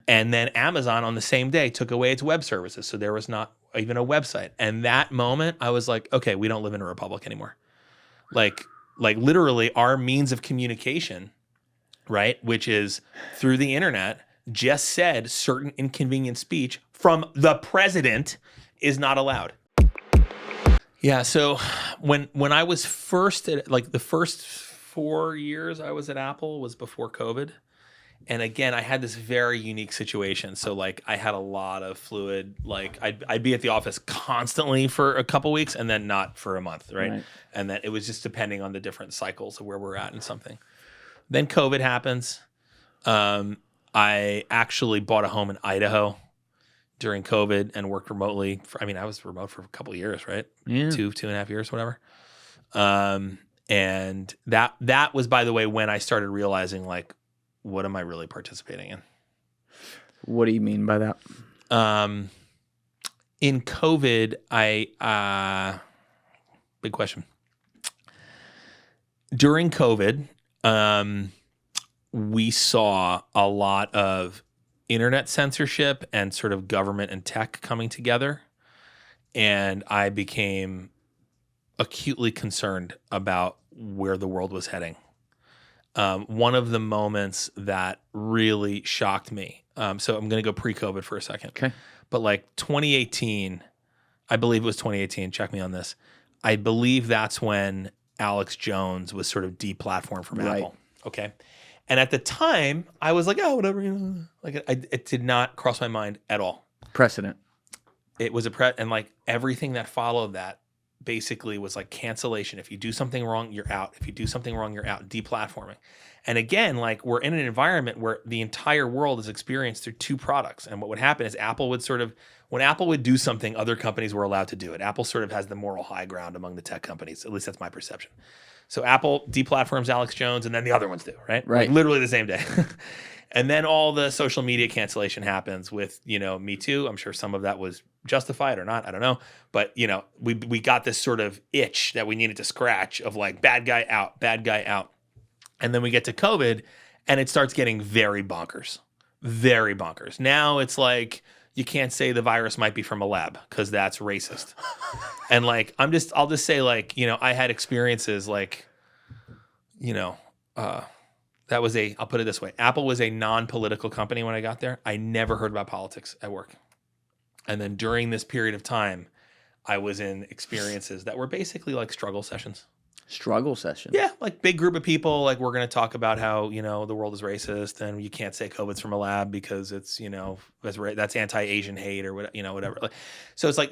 And then Amazon on the same day took away its web services. So there was not even a website. And that moment I was like, okay, we don't live in a republic anymore. Like literally our means of communication, right, which is through the internet, just said certain inconvenient speech from the president is not allowed. Yeah, so when I was first at, like the first 4 years I was at Apple was before COVID. And again, I had this very unique situation. So like I had a lot of fluid, like I'd be at the office constantly for a couple weeks and then not for a month, right? And then it was just depending on the different cycles of where we're at and something. Then COVID happens. I actually bought a home in Idaho during COVID and worked remotely. I was remote for a couple of years, right? Yeah. 2.5 years, whatever. And that was, by the way, when I started realizing like, what am I really participating in? What do you mean by that? In COVID, big question. During COVID, we saw a lot of internet censorship and sort of government and tech coming together. And I became acutely concerned about where the world was heading. One of the moments that really shocked me. So I'm going to go pre-COVID for a second. Okay. But like 2018, I believe it was 2018. Check me on this. I believe that's when Alex Jones was sort of deplatformed from Apple. Okay. And at the time, I was like, oh, whatever. Like it did not cross my mind at all. Precedent. It was and like everything that followed that basically was like cancellation. If you do something wrong, you're out. If you do something wrong, you're out. Deplatforming. And again, like we're in an environment where the entire world is experienced through two products. And what would happen is Apple would when Apple would do something, other companies were allowed to do it. Apple sort of has the moral high ground among the tech companies. At least that's my perception. So Apple deplatforms Alex Jones and then the other ones do, right? Right. Like literally the same day. And then all the social media cancellation happens with, Me Too. I'm sure some of that was justified or not. I don't know. But, we got this sort of itch that we needed to scratch of like bad guy out, bad guy out. And then we get to COVID and it starts getting very bonkers, very bonkers. Now it's like you can't say the virus might be from a lab because that's racist. And like, I'll just say like, I had experiences like, I'll put it this way. Apple was a non-political company when I got there. I never heard about politics at work. And then during this period of time, I was in experiences that were basically like struggle sessions. Struggle sessions? Yeah, like big group of people. Like we're going to talk about how, the world is racist and you can't say COVID's from a lab because it's, that's anti-Asian hate or whatever. So it's like,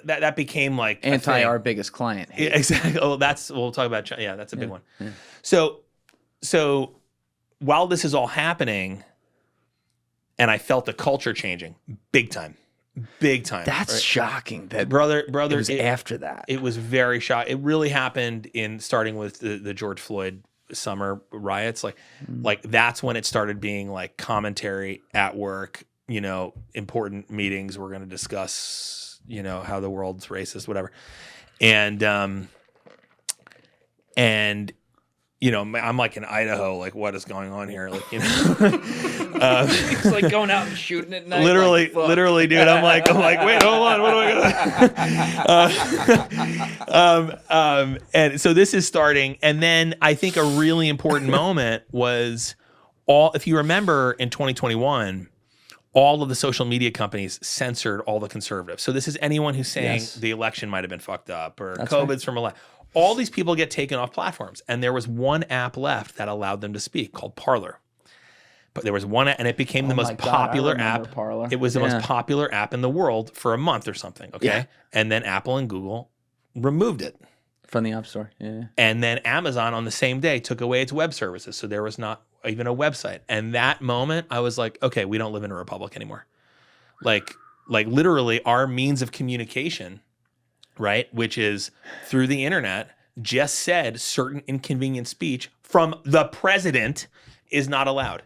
that became like our biggest client hate. Yeah, exactly. Oh, we'll talk about China. Yeah, that's a big one. Yeah. So while this is all happening, and I felt the culture changing big time. That's right? shocking. That brother. It was after that. It was very shocking. It really happened starting with the George Floyd summer riots. Like that's when it started being like commentary at work. Important meetings. We're going to discuss, how the world's racist, whatever, and I'm like in Idaho, like what is going on here? Like, it's like going out and shooting at night. Literally, dude. I'm like, wait, hold on, what do I got? And so this is starting, and then I think a really important moment was if you remember in 2021, all of the social media companies censored all the conservatives. So this is anyone who's saying the election might have been fucked up or COVID's from a lab. All these people get taken off platforms. And there was one app left that allowed them to speak called Parler. But there was one, and it became the most popular app. Parler. It was the most popular app in the world for a month or something, okay? Yeah. And then Apple and Google removed it. From the App Store, yeah. And then Amazon on the same day took away its web services. So there was not even a website. And that moment, I was like, okay, we don't live in a republic anymore. Like literally our means of communication, right, which is through the internet, just said certain inconvenient speech from the president is not allowed.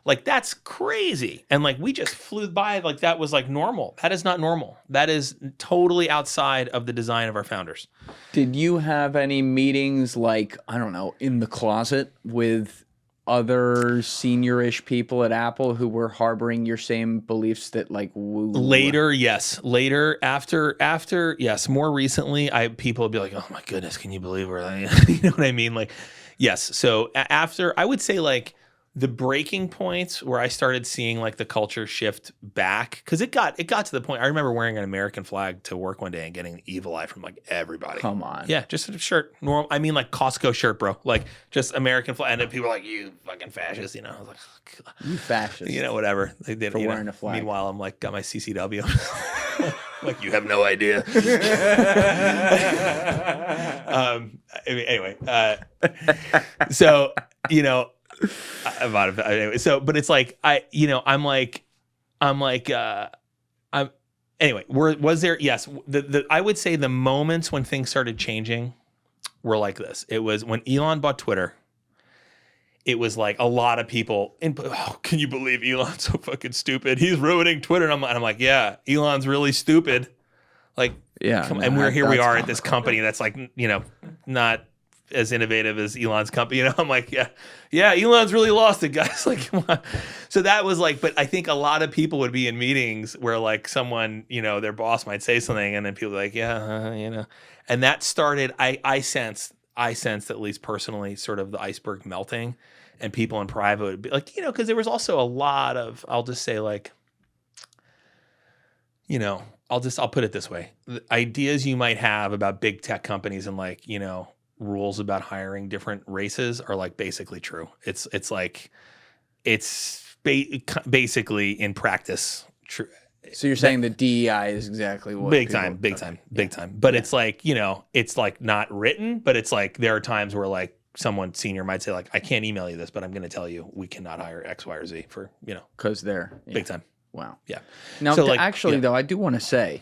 Like, that's crazy. And like, we just flew by like that was like normal. That is not normal. That is totally outside of the design of our founders. Did you have any meetings like, I don't know, in the closet with other senior-ish people at Apple who were harboring your same beliefs that like later, yes. Later, after, yes. More recently, people would be like, "Oh my goodness, can you believe we're like," you know what I mean? Like, yes. So after, I would say like the breaking points where I started seeing like the culture shift back, because it got to the point. I remember wearing an American flag to work one day and getting an evil eye from like everybody. Come on. Yeah, just a shirt. Normal. I mean, like Costco shirt, bro. Like just American flag. And then people were like, "You fucking fascist," you know. I was like, oh, God. You fascist. You know, whatever. They did for wearing a flag. Meanwhile, I'm like, got my CCW. Like, you have no idea. Anyway, so you know. Anyway, so, but it's like anyway. Was there? Yes, I would say the moments when things started changing were like this. It was when Elon bought Twitter. It was like a lot of people can you believe Elon's so fucking stupid? He's ruining Twitter. And I'm like, yeah, Elon's really stupid. Like, yeah, and we are at this company that's like, you know, not as innovative as Elon's company. You know, I'm like, yeah, Elon's really lost it, guys. Like, come on. So that was like, but I think a lot of people would be in meetings where like someone, you know, their boss might say something and then people are like, yeah, you know, and that started, I sensed at least personally sort of the iceberg melting, and people in private would be like, you know, because there was also a lot of, I'll just say like, you know, I'll put it this way. The ideas you might have about big tech companies and like, you know, rules about hiring different races are like basically true. It's like, basically in practice true. So you're saying the DEI is exactly what big time. But it's like, you know, it's like not written, but it's like there are times where like someone senior might say like, I can't email you this, but I'm going to tell you we cannot hire X, Y, or Z for, you know, because they're big time. Wow. Yeah. Now, so like, actually, though, I do want to say,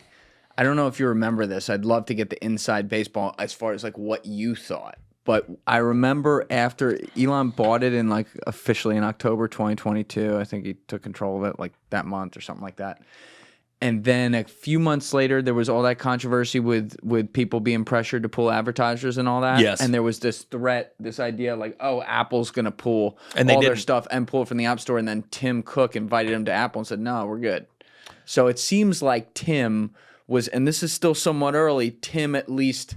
I don't know if you remember this. I'd love to get the inside baseball as far as like what you thought. But I remember after Elon bought it in like officially in October 2022, I think he took control of it like that month or something like that. And then a few months later, there was all that controversy with people being pressured to pull advertisers and all that. Yes. And there was this threat, this idea like, oh, Apple's going to pull and all their stuff and pull it from the App Store. And then Tim Cook invited him to Apple and said, no, we're good. So it seems like Tim was, and this is still somewhat early, Tim at least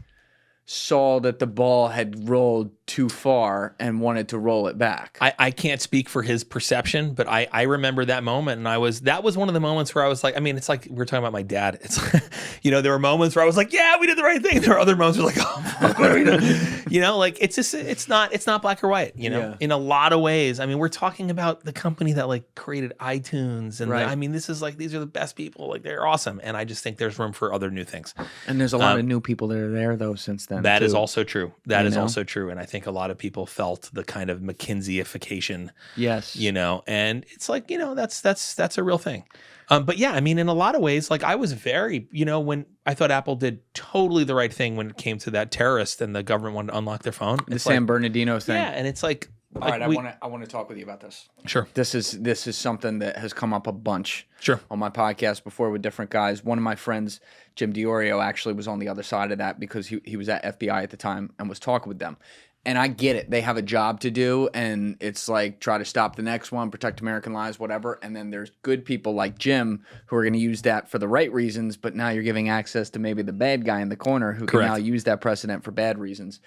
saw that the ball had rolled too far and wanted to roll it back. I can't speak for his perception, but I remember that moment, and that was one of the moments where I was like, I mean, it's like we're talking about my dad. It's like, you know, there were moments where I was like, yeah, we did the right thing. There were other moments where like, oh, fuck, what are we doing? You know, like it's just it's not black or white. You know, in a lot of ways. I mean, we're talking about the company that like created iTunes, and I mean, this is like these are the best people. Like they're awesome, and I just think there's room for other new things. And there's a lot of new people that are there though since then. That is also true. That is also true, and I think a lot of people felt the kind of McKinsey-ification. Yes. You know, and it's like, you know, that's a real thing. But yeah, I mean, in a lot of ways, like I was very, you know, when I thought Apple did totally the right thing when it came to that terrorist and the government wanted to unlock their phone. The San Bernardino thing. Yeah, and it's like, all right, I want to talk with you about this. Sure. This is something that has come up a bunch. Sure. On my podcast before with different guys. One of my friends, Jim Diorio, actually was on the other side of that because he was at FBI at the time and was talking with them. And I get it. They have a job to do, and it's like try to stop the next one, protect American lives, whatever. And then there's good people like Jim who are going to use that for the right reasons, but now you're giving access to maybe the bad guy in the corner who can now use that precedent for bad reasons.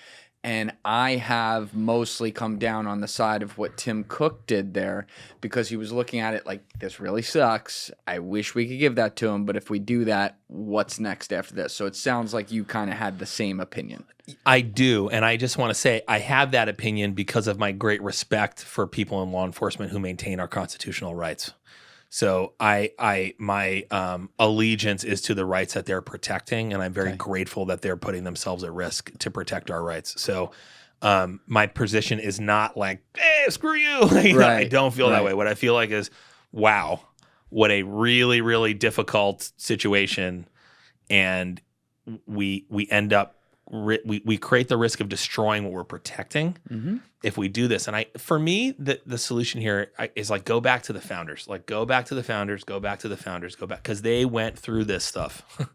And I have mostly come down on the side of what Tim Cook did there because he was looking at it like, this really sucks. I wish we could give that to him, but if we do that, what's next after this? So it sounds like you kind of had the same opinion. I do, and I just want to say I have that opinion because of my great respect for people in law enforcement who maintain our constitutional rights. So my allegiance is to the rights that they're protecting, and I'm very grateful that they're putting themselves at risk to protect our rights. So my position is not like, hey, screw you. You know, I don't feel that way. What I feel like is, wow, what a really, really difficult situation, and we end up we create the risk of destroying what we're protecting if we do this. And for me, the solution here is like, go back to the founders, because they went through this stuff.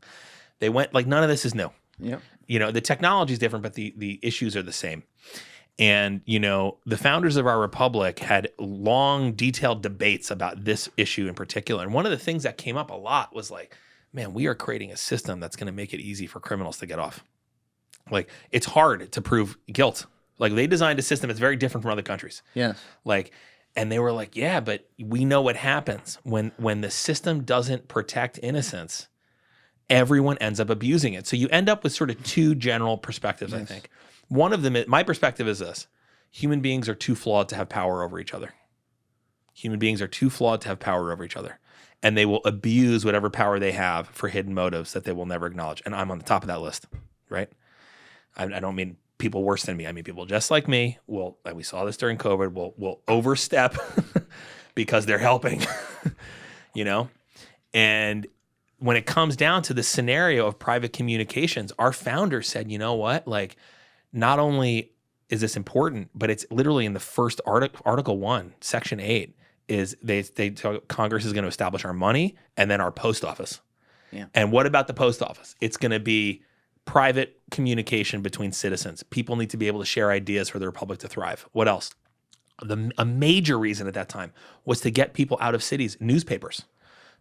They went like, none of this is new. Yep. You know, the technology is different, but the issues are the same. And, the founders of our republic had long, detailed debates about this issue in particular. And one of the things that came up a lot was like, man, we are creating a system that's going to make it easy for criminals to get off. Like, it's hard to prove guilt. Like, they designed a system that's very different from other countries. Yes. Like, and they were like, yeah, but we know what happens when the system doesn't protect innocence. Everyone ends up abusing it. So you end up with sort of two general perspectives, I think. One of them, my perspective is this: human beings are too flawed to have power over each other. Human beings are too flawed to have power over each other. And they will abuse whatever power they have for hidden motives that they will never acknowledge. And I'm on the top of that list, right? I don't mean people worse than me. I mean people just like me like we saw this during COVID, will overstep because they're helping, And when it comes down to the scenario of private communications, our founders said, you know what? Like, not only is this important, but it's literally in the first Article 1, Section 8, is they tell Congress is going to establish our money and then our post office. Yeah. And what about the post office? It's going to be private communication between citizens. People need to be able to share ideas for the republic to thrive. What else? A major reason at that time was to get people out of cities, newspapers,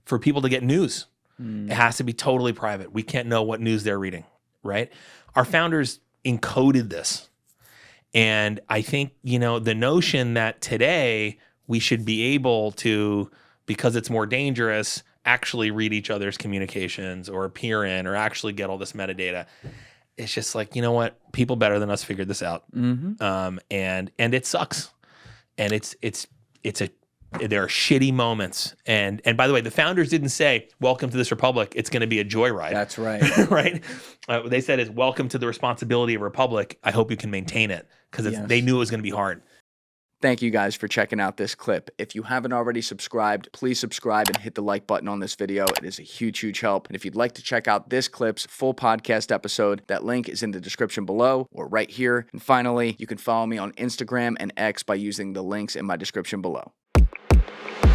for people to get news. It has to be totally private. We can't know what news they're reading, right? Our founders encoded this. And I think, the notion that today we should be able to, because it's more dangerous, actually read each other's communications or peer in or actually get all this metadata. It's just like, you know what? People better than us figured this out. And it sucks. And there are shitty moments. And by the way, the founders didn't say, welcome to this republic, it's going to be a joyride. That's right. Right? What they said is, welcome to the responsibility of a republic. I hope you can maintain it, because they knew it was going to be hard. Thank you guys for checking out this clip. If you haven't already subscribed, please subscribe and hit the like button on this video. It is a huge, huge help. And if you'd like to check out this clip's full podcast episode, that link is in the description below or right here. And finally, you can follow me on Instagram and X by using the links in my description below.